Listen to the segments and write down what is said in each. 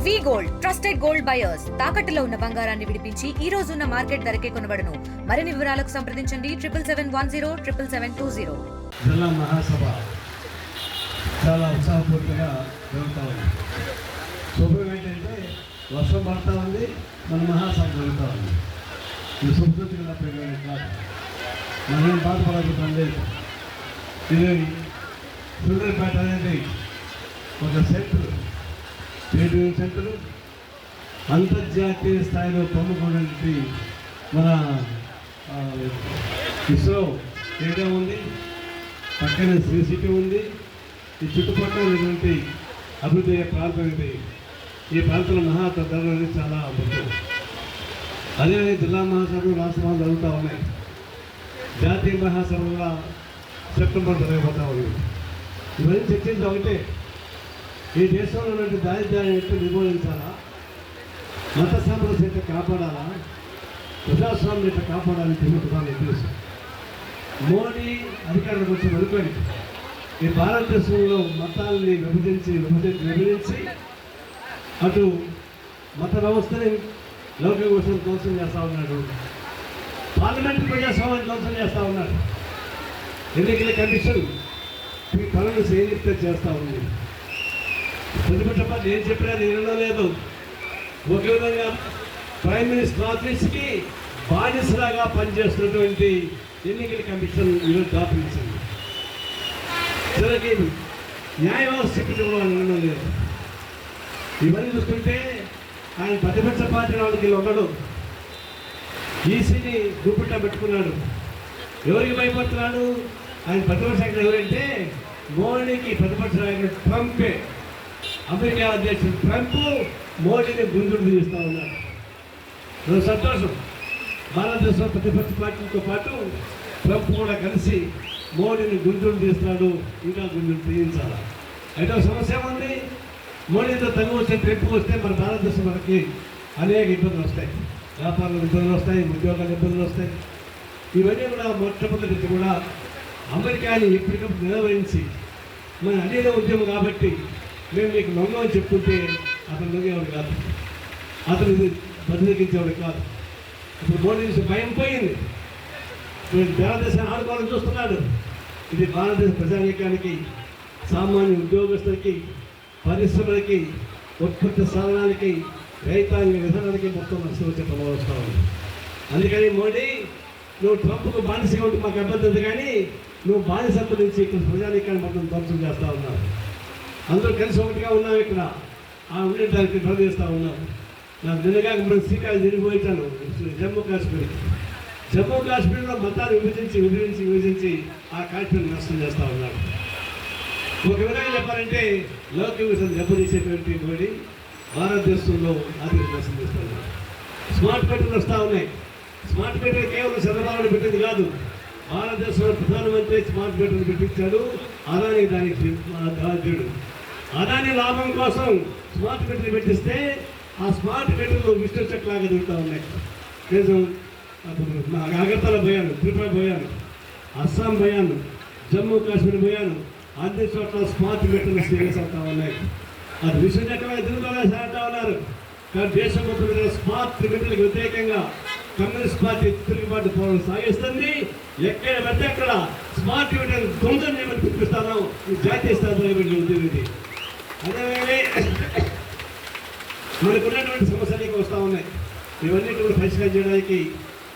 వి gold trusted gold buyers తాకట్టులో ఉన్న బంగారాన్ని విడిపించి ఈ రోజు ఉన్న మార్కెట్ ధరకే కొనబడును. మరిన్ని వివరాలకు సంప్రదించండి 7771077720. జిల్లా మహాసభ చాలా ఉత్సాహపూర్తిగా జరుగుతూ ఉంది. శుభం ఏంటంటే వర్షం పడతా ఉంది, మన మహాసభ జరుగుతూ ఉంది. ఇది శుభ్రతగా పెరిగిన కాదు, మనమేం బాధపడాల్సిన లేదు. ఇది సూర్యాపేట అనేది ఒక సెంటర్, ట్రేడ్ సెంటర్, అంతర్జాతీయ స్థాయిలో పొందుకున్నటువంటి మన ఇస్రో ఏరియా ఉంది, పక్కన శ్రీ సిటీ ఉంది. ఈ చుట్టుపక్కల ఉన్నటువంటి అభివృద్ధి అయ్యే ప్రాంతం ఇది. ఈ ప్రాంతంలో మహాతరం అనేది చాలా ముఖ్యం. అదేవిధంగా జిల్లా మహాసభలు రాష్ట్రాలు జరుగుతూ ఉన్నాయి. జాతీయ మహాసభగా సెప్టెంబర్ జరగబోతూ ఉంది. ఇవన్నీ చర్చించి ఒకటే, ఈ దేశంలో ఉన్నటువంటి దారిద్ర్యాన్ని ఎట్లా నిర్మూలించాలా, మత సామరస్యత కాపాడాలా, ప్రజాస్వామ్యం ఎట్లా కాపాడాలని తెలుగుతాను తెలుసు. మోడీ అధికారంలోకి వచ్చి అనుకోండి, ఈ భారతదేశంలో మతాలని విభజించి అటు మత వ్యవస్థని లౌకిక వ్యవస్థను ధ్వంసం చేస్తూ ఉన్నాడు, పార్లమెంట్ ప్రజాస్వామ్యాన్ని ధ్వంసం చేస్తూ ఉన్నాడు. ఎన్నికల కమిషన్ ఈ పనులు చేయనిస్తే చేస్తూ ఉంది. ప్రతిపక్ష పార్టీ ఏం చెప్పినా నేను లేదు. ఒక విధంగా ప్రైమ్ మినిస్టర్ ఆఫీస్కి బానిసలాగా పనిచేస్తున్నటువంటి ఎన్నికల కమిషన్ ఈరోజు దాపించింది. చివరికి న్యాయ వ్యవస్థ నిర్ణయం లేదు. ఇవన్నీ చూస్తుంటే ఆయన ప్రతిపక్ష పార్టీ వాళ్ళకి ఉండడు. ఈసీని గుప్పిట పెట్టుకున్నాడు. ఎవరికి భయపడుతున్నాడు? ఆయన ప్రతిపక్ష నాయకుడు ఎవరంటే మోడీకి ప్రతిపక్ష నాయకుడు ట్రంపే. అమెరికా అధ్యక్షుడు ట్రంప్ మోడీని గుంజుడు తీస్తూ ఉన్నారు. సంతోషం. భారతదేశంలో ప్రతిపక్ష పార్టీతో పాటు ట్రంప్ కూడా కలిసి మోడీని గుంజుడు తీస్తున్నాడు. ఇంకా గుంజుడు తీయించాలా? అయితే సమస్య ఉంది. మోడీతో తగ్గు వచ్చే ట్రంప్ వస్తే మన భారతదేశం మనకి అనేక ఇబ్బందులు వస్తాయి. వ్యాపారాల ఇబ్బందులు వస్తాయి, ఉద్యోగాల ఇబ్బందులు వస్తాయి. ఇవన్నీ కూడా మొట్టమొదటి నుంచి కూడా అమెరికాని ఎప్పటికప్పుడు నిర్వహించి మన అన్నిలో ఉద్యమం కాబట్టి మేము మీకు లొంగమని చెప్తుంటే అతను లొంగేవాడు కాదు, అతను బదిలిగించేవాడు కాదు. ఇప్పుడు మోడీ నుంచి భయం పోయింది. భారతదేశాన్ని ఆడుకోవాలని చూస్తున్నాడు. ఇది భారతదేశ ప్రజానీకానికి, సామాన్య ఉద్యోగస్తులకి, పరిశ్రమలకి, ఉత్పత్తి సాధనాలకి, రైతాంగ విధానానికి మొత్తం నష్టం వచ్చే ప్రభావం వస్తూ ఉంది. అందుకని మోడీ, నువ్వు ట్రంప్కు బానిసగా ఉంటే మాకు అభ్యంతరం, కానీ నువ్వు బానిస నుంచి ఇక్కడ ప్రజానీకాన్ని మొత్తం ధ్వంసం చేస్తూ ఉన్నావు. అందరూ కలిసి ఒకటిగా ఉన్నాం. ఇక్కడ ఆ ఉండే దానికి ప్రవేశిస్తూ ఉన్నాం. నాకు నిన్నగా మనం శ్రీకాకుళం తిరిగిపోయించాను జమ్మూ కాశ్మీర్లో మతాన్ని విభజించి ఆ కాశ్మీర్ నష్టం చేస్తూ ఉన్నాడు. ఒక విధంగా చెప్పాలంటే లౌకిక విషయం దెబ్బతీసేటువంటి మోడీ భారతదేశంలో ఆర్థిక నష్టం చేస్తూ ఉన్నాడు. స్మార్ట్ మీటర్లు వస్తూ ఉన్నాయి. స్మార్ట్ మీటర్ కేవలం చంద్రబాబు పెట్టింది కాదు. భారతదేశంలో ప్రధానమంత్రి స్మార్ట్ మీటర్లు పెట్టించాడు. అదాని దానికి బాధ్యుడు. అదాని లాభం కోసం స్మార్ట్ మీటర్లు పెట్టిస్తే ఆ స్మార్ట్ మీటర్లు విష్ణు చెట్లాగా తిరుగుతూ ఉన్నాయి. నేను అగర్తల పోయాను, త్రిపుర పోయాను, అస్సాం పోయాను, జమ్మూ కాశ్మీర్ పోయాను. అన్ని చోట్ల స్మార్ట్ మీటర్లు సీరియస్ అవుతా ఉన్నాయి. అది విష్ణు చక్రంగా తిరుగుతూ ఉన్నారు. కానీ దేశం మొత్తం మీద స్మార్ట్ మీటర్లకు వ్యతిరేకంగా కమ్యూనిస్ట్ పార్టీ తిరుగుబాటు పోవడం సాగిస్తుంది. ఎక్కడ పెడితే అక్కడ స్మార్ట్ మీటర్ ధ్వంసం చేయమని పిలిపిస్తాను. ఈ జాతీయ స్థాయిలో ఉద్యోగి. అదేవిధంగా మనకున్నటువంటి సమస్యలు వస్తూ ఉన్నాయి. ఇవన్నీ కూడా పరిష్కారం చేయడానికి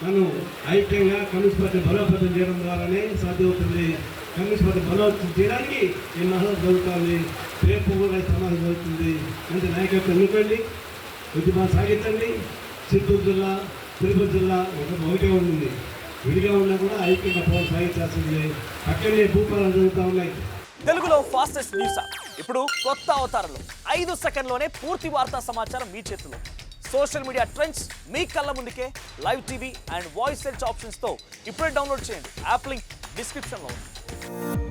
మనం ఐక్యంగా కమ్యూనిస్ట్ పార్టీ బలోపేతం చేయడం ద్వారానే సాధ్యమవుతుంది. కమ్యూనిస్ట్ పార్టీ బలోపేతం చేయడానికి ఈ మహాసభ జరుగుతుంది. రేపు కూడా సమాజం జరుగుతుంది. అంటే నాయకత్వం ఎన్నుకోండి, ఉద్యమాలు సాగించండి. చిత్తూరు జిల్లా, తిరుపతి జిల్లా ఒకటే ఉంటుంది. విడిగా ఉన్నా కూడా ఐక్యంగా పోవాలి సాగించాల్సింది. అక్కడనే భూపాలను జరుగుతూ ఉన్నాయి. తెలుగులో ఫాస్టెస్ట్ న్యూస్ యాప్ ఇప్పుడు కొత్త అవతారంలో 5 సెకండ్లోనే పూర్తి వార్తా సమాచారం మీ చేతిలో. సోషల్ మీడియా ట్రెండ్స్ మీ కళ్ళ ముందుకే live TV and voice search ఆప్షన్స్తో ఇప్పుడే డౌన్లోడ్ చేయండి. యాప్ లింక్ డిస్క్రిప్షన్లో ఉంది.